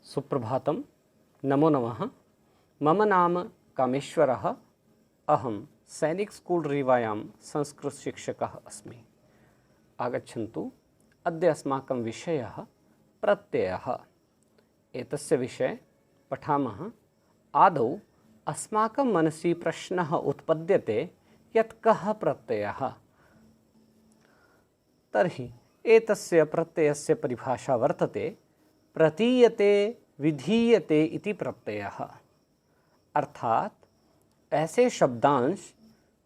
सुप्रभातं, नमो नमः। मम नाम कामेश्वरः। अहं सैनिक स्कूल रीवायां संस्कृतशिक्षकः अस्मि। आगच्छन्तु, अद्य अस्माकं विषयः प्रत्ययः। एतस्य विषये पठामः। आदौ अस्माकं मनसि प्रश्नः उत्पद्यते यत् कः प्रत्ययः। तर्हि एतस्य प्रत्ययस्य परिभाषा वर्तते प्रतीयते विधीयते इति प्रत्ययः। अर्थात ऐसे शब्दांश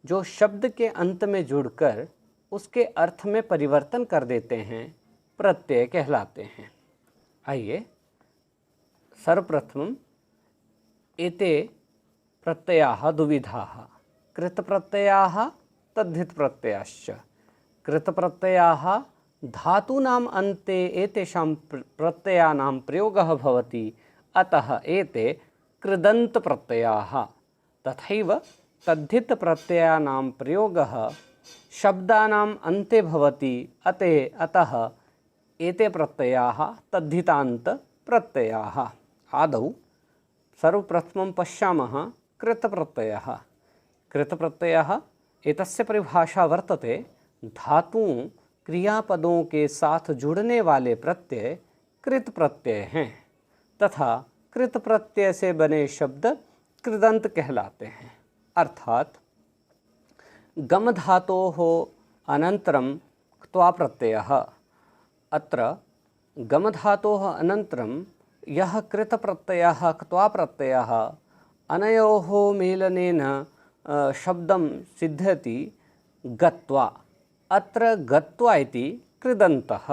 जो शब्द के अंत में जुड़कर उसके अर्थ में परिवर्तन कर देते हैं प्रत्यय कहलाते हैं। आइए सर्वप्रथम एते प्रत्ययाः द्विविधाः, कृतप्रत्ययाः तद्धितप्रत्ययाश्च। कृतप्रत्ययाः धातूनाम् अन्ते एतेषां प्रत्ययानां प्रयोगः भवति, अतः एते कृदन्तप्रत्ययाः। तथैव तद्धितप्रत्ययानां प्रयोगः शब्दानाम् अन्ते भवति, अतः एते प्रत्ययाः तद्धितान्तप्रत्ययाः। आदौ सर्वप्रथमं पश्यामः कृतप्रत्ययः। कृतप्रत्ययः एतस्य परिभाषा वर्तते धातुओं क्रियापदों के साथ जुड़ने वाले प्रत्यय कृत प्रत्यय हैं तथा कृत प्रत्यय से बने शब्द कृदंत कहलाते हैं। अर्थात गम धातोः अनन्तरं क्त्वा प्रत्ययः। अत्र गम धातोः अनन्तरं यः कृत प्रत्ययः क्त्वा प्रत्ययः अनयोः मेलनेन शब्दं सिद्ध्यति गत्वा। अत्र गत्वा इति कृदन्तः।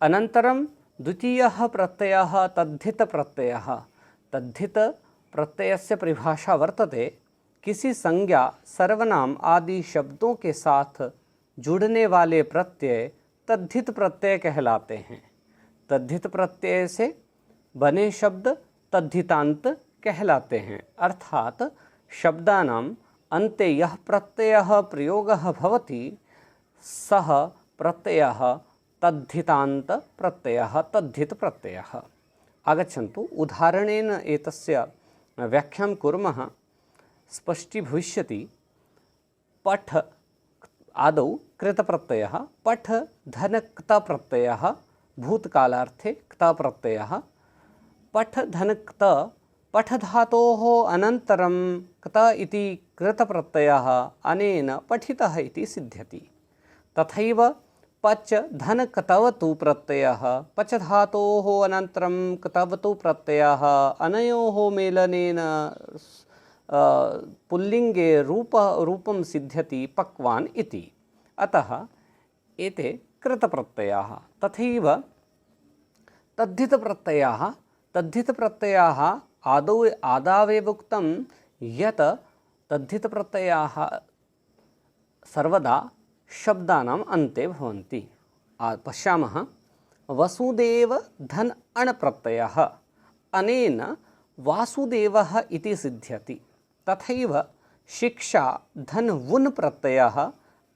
अनन्तरं द्वितीयः प्रत्ययः तद्धितप्रत्ययः। तद्धितप्रत्ययस्य परिभाषा वर्तते किसी संज्ञा सर्वनाम आदि शब्दों के साथ जुड़ने वाले प्रत्यय तद्धित प्रत्यय कहलाते हैं। तद्धित प्रत्यय से बने शब्द तद्धितान्त कहलाते हैं। अर्थात शब्दानाम् अन्ते यः प्रत्ययः प्रयोगः भवति सः प्रत्ययः तद्धितान्त प्रत्ययः तद्धित प्रत्ययः। आगच्छन्तु, उदाहरणेन एतस्य व्याख्यां कुर्मः, स्पष्टी भविष्यति। पठ आदौ कृतप्रत्ययः, पठ धन क्त प्रत्ययः भूतकालार्थे क्त प्रत्ययः। पठ धन क्त, पठ धातोः अनन्तरं क्त इति कृतप्रत्ययः अनेन पठितः इति सिद्ध्यति। तथैव पच धन क्तवतु प्रत्ययः, पच धातोः अनन्तरं क्तवतु प्रत्ययः अनयोः मेलनेन पुल्लिङ्गे रूपं सिद्ध्यति पक्वान् इति। अतः एते कृतप्रत्ययाः। तथैव तद्धितप्रत्ययाः। तद्धितप्रत्ययाः आदावेव उक्तं यत् तद्धितप्रत्ययाः सर्वदा शब्दानाम् अन्ते भवन्ति। पश्यामः, वसुदेव धन अण् प्रत्ययः अनेन वासुदेवः इति सिद्ध्यति। तथैव शिक्षा धन वुन् प्रत्ययः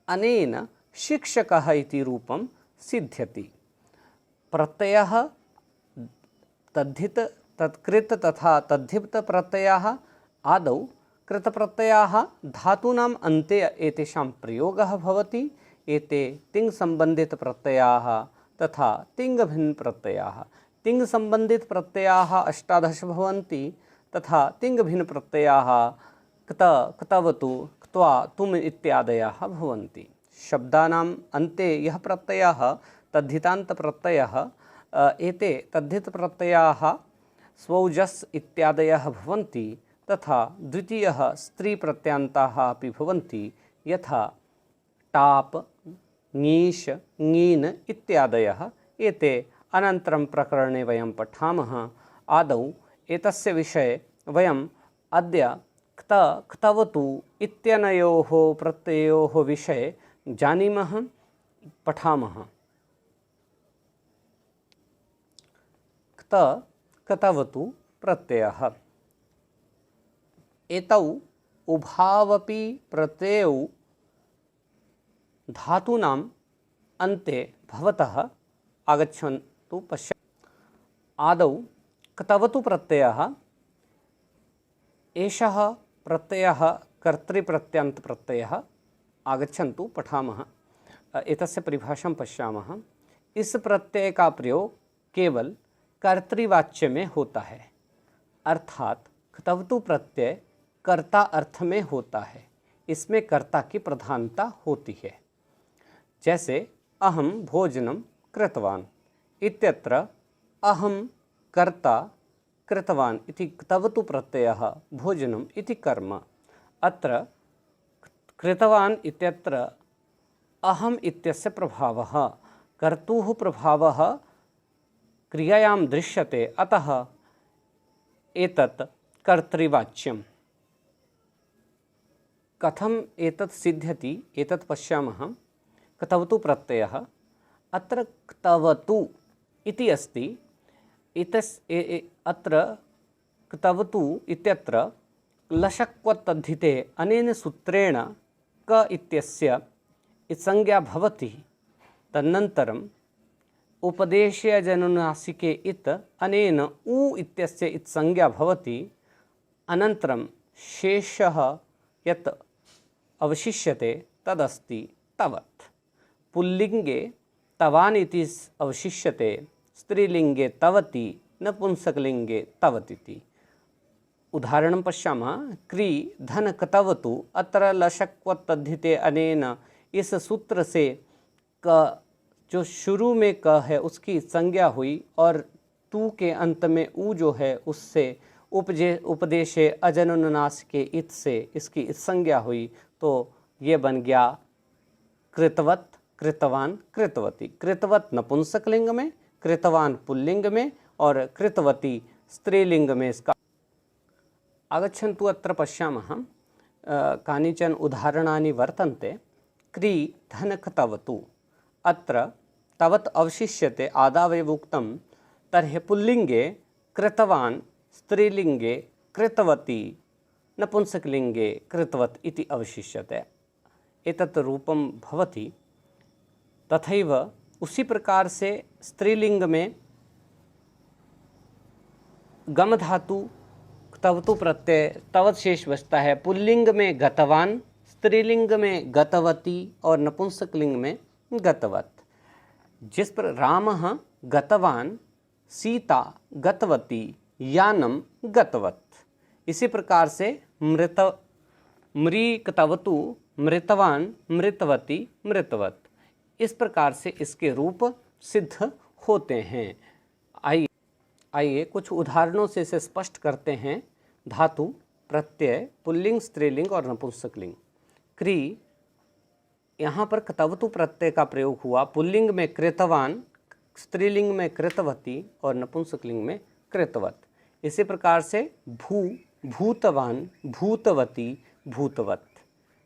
अनेन शिक्षकः इति रूपं सिद्ध्यति। प्रत्ययः तद्धित तत्कृत तथा तद्धित प्रत्ययाः आदौ कृतप्रत्ययाः धातूनाम् अन्ते एतेषां प्रयोगः भवति। एते तिङ्सम्बन्धितप्रत्ययाः तथा तिङ्भिन्नप्रत्ययाः। तिङ्सम्बन्धितप्रत्ययाः 18 भवन्ति तथा तिङ्भिन्नप्रत्ययाः क्त क्तवतु क्त्वा तुम् इत्यादयः भवन्ति। शब्दानाम् अन्ते यः प्रत्ययः तद्धितान्तप्रत्ययः, एते तद्धितप्रत्ययाः स्वौजस् इत्यादयः भवन्ति तथा द्वितीयः स्त्रीप्रत्ययान्ताः अपि भवन्ति, यथा टाप् ङीष् ङीन् इत्यादयः। एते अनन्तरं प्रकरणे वयं पठामः। आदौ एतस्य विषये वयम् अद्य क्त क्तवतु इत्यनयोः प्रत्ययोः विषये जानीमः, पठामः। क्त क्तवतु प्रत्ययः। एतौ उभावपि प्रत्ययौ धातूनाम् अन्ते भवतः आगच्छन्तु। पश्य आदौ क्तवतु प्रत्ययः एषः प्रत्ययः कर्तृप्रत्ययन्तप्रत्ययः। आगच्छन्तु पठामः, एतस्य परिभाषां पश्यामः। इस प्रत्यय का प्रयोग केवल कर्तृवाच्य में होता है, अर्थात क्तवतु प्रत्यय कर्ता अर्थ में होता है, इसमें कर्ता की प्रधानता होती है। जैसे अहम भोजनं कृतवान् इत्यत्र अहम कर्ता कृतवान् इति क्तवतु प्रत्ययः भोजनम् इति कर्म। अत्र कृतवान् इत्यत्र अहम इत्यस्य प्रभावः, कर्तुः प्रभावः क्रियायां दृश्यते, अतः एतत् कर्तृवाच्यम्। कथम एतत् सिद्ध्यति एतत् पश्यामः। क्तवतु प्रत्ययः, अत्र क्तवतु इति अस्ति, अत्र क्तवतु इत्यत्र लशक्वतद्धिते अनेन सूत्रेण क इत्यस्य इत्संज्ञा भवति। तदनन्तरम् उपदेशयजनुनासिके इत अनेन उ इत्यस्य इत्संज्ञा भवति। अनन्तरं शेषः यत् अवशिष्यते तदस्ति तवत्। पुल्लिङ्गे तवान् इति अवशिष्यते, स्त्रीलिङ्गे तवति, नपुंसकलिङ्गे तवतीति। उदाहरणं पश्यामः। क्री धन क्तवतु, अत्र लशक्वतद्धिते अनेन, इस सूत्र से क जो शुरू में क है उसकी संज्ञा हुई और तू के अंत में ऊ जो है उससे उपदेशे अजनुनास के इत से इसकी संज्ञा हुई, तो ये बन गया कृतवत, कृतवान, कृतवती। कृतवत नपुंसक लिंग में, कृतवान पुल्लिंग में और कृतवती स्त्रीलिंग में इसका। आगच्छन्तु अत्र पश्यामः। कानिचन उदाहरणानि वर्तन्ते। क्री धन क्तवतु, अत्र तवत् अवशिष्यते, आदावेव उक्तं, तर्हि पुल्लिङ्गे कृतवान्, स्त्रीलिङ्गे कृतवती, नपुंसकलिङ्गे कृतवत् इति अवशिष्यते। एतत् रूपं भवति। तथैव उसी प्रकार से स्त्रीलिंग में गम धातु क्तवतु प्रत्यय तवत् शेष बचता है। पुल्लिंग में गतवान, स्त्रीलिंग में गतवती और नपुंसकलिंग में गतवत। जिस पर रामः गतवान, सीता गतवती, यानम गतवत। इसी प्रकार से मृक्तवतु मृतवान, मृतवती, मृतवत। इस प्रकार से इसके रूप सिद्ध होते हैं। आइए कुछ उदाहरणों से इसे स्पष्ट करते हैं। धातु, प्रत्यय, पुल्लिंग, स्त्रीलिंग और नपुंसकलिंग। क्री, यहाँ पर क्तवतु प्रत्यय का प्रयोग हुआ। पुल्लिंग में कृतवान, स्त्रीलिंग में कृतवती और नपुंसकलिंग में कृतवत। इसी प्रकार से भू, भूतवान, भूतवती, भूतवत।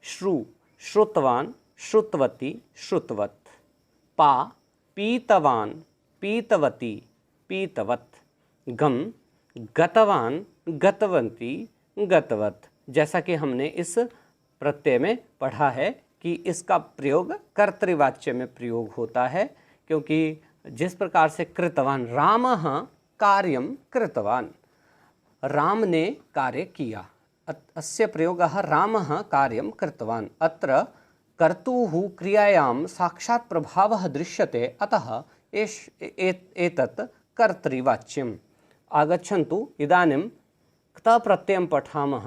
श्रु, श्रुतवान, श्रुतवती, श्रुतवत। पा, पीतवान, पीतवती, पीतवत। गम, गतवान, गतवती, गतवत। जैसा कि हमने इस प्रत्यय में पढ़ा है कि इसका प्रयोग कर्तृवाच्य में प्रयोग होता है, क्योंकि जिस प्रकार से कृतवान, रामः कार्यं कृतवान, राम ने कार्य किया, अस्य प्रयोगः रामः कार्यं कृतवान। अत्र कर्तुः क्रियायां साक्षात् प्रभावः दृश्यते, अतः एतत् कर्तृवाच्यम्। आगच्छन्तु इदानीं क्त प्रत्ययं पठामः।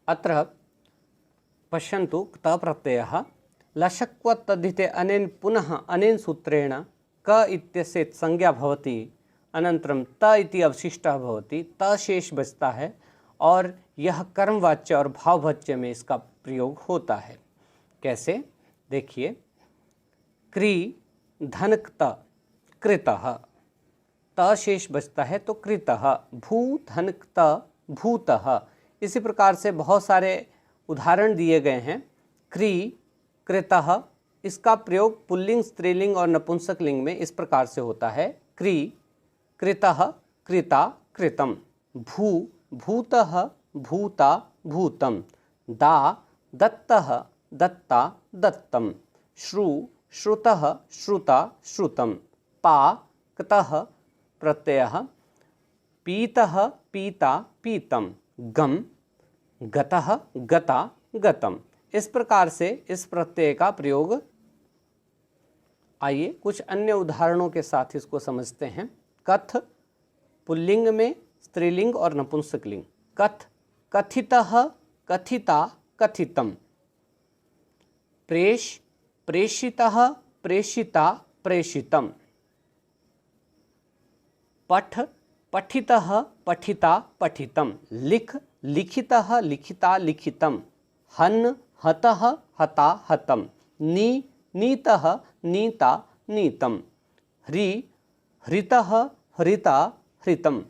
अत्र पश्यन्तु, क्त प्रत्ययः लशक्वतद्धिते अनेन पुनः अनेन सूत्रेण क इत्यस्य संज्ञा भवति, अनन्तरं त इति अवशिष्टः भवति, त शेष बचता है और यह कर्मवाच्य और भाववाच्य में इसका प्रयोग होता है। कैसे, देखिए। क्री धनक्त कृतः, त शेष बचता है तो कृतः। भू धनक्त भूतः। इसी प्रकार से बहुत सारे उदाहरण दिए गए हैं। क्री कृतः, इसका प्रयोग पुल्लिंग, स्त्रीलिंग और नपुंसकलिंग में इस प्रकार से होता है। क्री कृतः, कृता, कृतम। भू भूतः, भूता, भूतम। दा दत्तः, दत्ता, दत्तम। श्रु श्रुतः, श्रुता, श्रुतम। पा क्तः, प्रत्ययः, पीतः पीता पीतम, गम गतः गता गतम। इस प्रकार से इस प्रत्यय का प्रयोग, आइए कुछ अन्य उदाहरणों के साथ इसको समझते हैं। कथ पुल्लिंग में स्त्रीलिंग और नपुंसकलिंग। कथ कथितः कथिता कथितम। प्रेष प्रेषितः प्रेषिता प्रेषितम। पठ पठितः पठिता पठितम। लिख लिखितः लिखिता लिखितम। हन हतः हता हतम। नी नीतः नीता नीतम। ह्री हृतः हृता हृतम।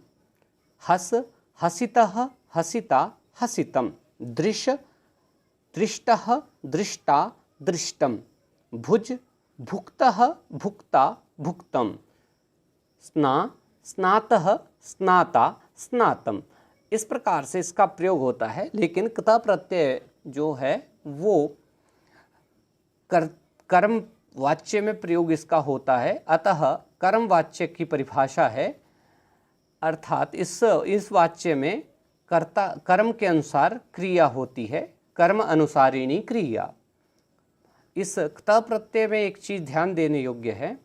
हस हसितः हसिता हसितम। दृश दृष्टः दृष्टा दृष्टम। भुज भुक्तः भुक्ता भुक्तम। स्ना स्नातः स्नाता स्नातम। इस प्रकार से इसका प्रयोग होता है, लेकिन क्ता प्रत्यय जो है वो कर्म वाच्य में प्रयोग इसका होता है। अतः कर्म वाच्य की परिभाषा है, अर्थात इस वाच्य में कर्ता कर्म के अनुसार क्रिया होती है, कर्म अनुसारिणी क्रिया। इस क्ता प्रत्यय में एक चीज ध्यान देने योग्य है,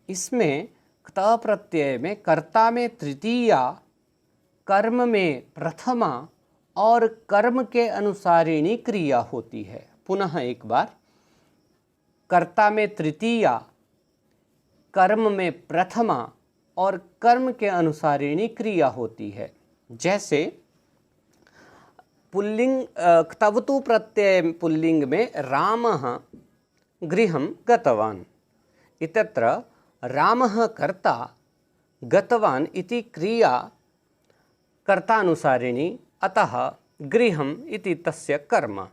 इसमें क्ता प्रत्यय में कर्ता में तृतीया, कर्म में प्रथमा और कर्म के अनुसारिणी क्रिया होती है। पुनः एक बार, कर्ता में तृतीया, कर्म में प्रथमा और कर्म के अनुसारिणी क्रिया होती है। जैसे पुल्लिंग क्तवतु प्रत्यय पुल्लिंग में रामः गृहं गतवान् इत्यत्र रामः कर्ता, गतवान् इति क्रिया कर्तानुसारिणी, अतः गृहम् इति तस्य कर्म।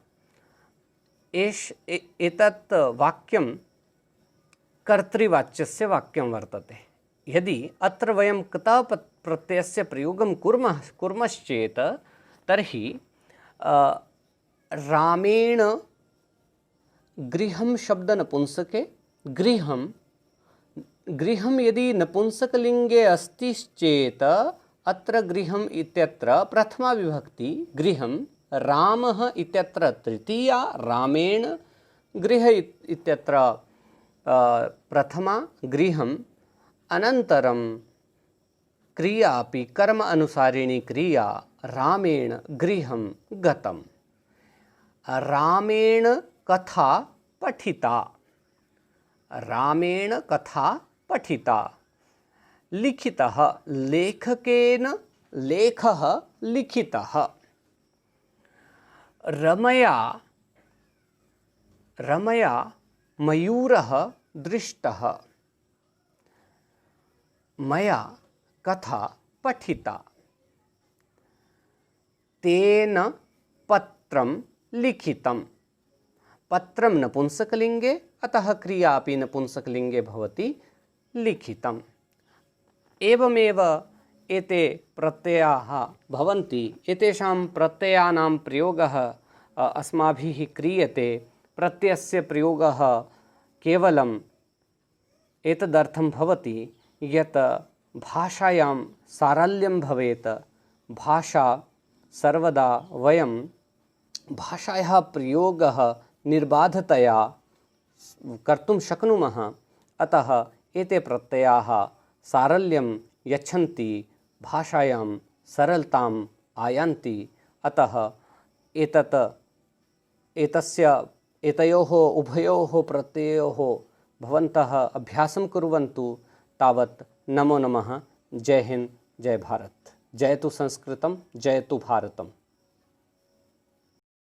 एतत् वाक्यं कर्तृवाच्यस्य वाक्यं वर्तते। यदि अत्र वयं क्ता प्रत्ययस्य प्रयोगं कुर्मश्चेत् तर्हि रामेण गृहं शब्द नपुंसके, गृहं यदि नपुंसकलिंगे अस्ति चेत् अत्र गृहम् इत्यत्र प्रथमा विभक्ति गृहं, रामः इत्यत्र तृतीया, रामेण, गृह इत्यत्र प्रथमा गृहम्, अनन्तरं क्रिया अपि कर्म अनुसारिणी क्रिया रामेण गृहं गतम्। रामेण कथा पठिता, रामेण कथा पठिता। लिखितः लेखकेन लेखः लिखितः। रमया रमया मयूरः दृष्टः। मया कथा पठिता। तेन पत्रं लिखितम्। पत्रं नपुंसकलिंगे, अतः क्रिया अपि नपुंसकलिंगे भवति, लिखितम्। एवमेव एते प्रत्ययाः भवन्ति। एतेषां प्रत्ययानां प्रयोगः अस्माभिः क्रियते। प्रत्ययस्य प्रयोगः केवलम् एतदर्थं भवति यत् भाषायां सारल्यं भवेत्। भाषा सर्वदा वयं भाषायाः प्रयोगः निर्बाधतया कर्तुं शक्नुमः। अतः एते प्रत्ययाः सारल्यं यच्छन्ति, भाषायां सरलताम् आयान्ति। अतः एतयोः उभयोः प्रत्ययोः भवन्तः अभ्यासं कुर्वन्तु। तावत् नमो नमः। जय हिंद, जय भारत। जयतु संस्कृतं, जयतु भारतम्।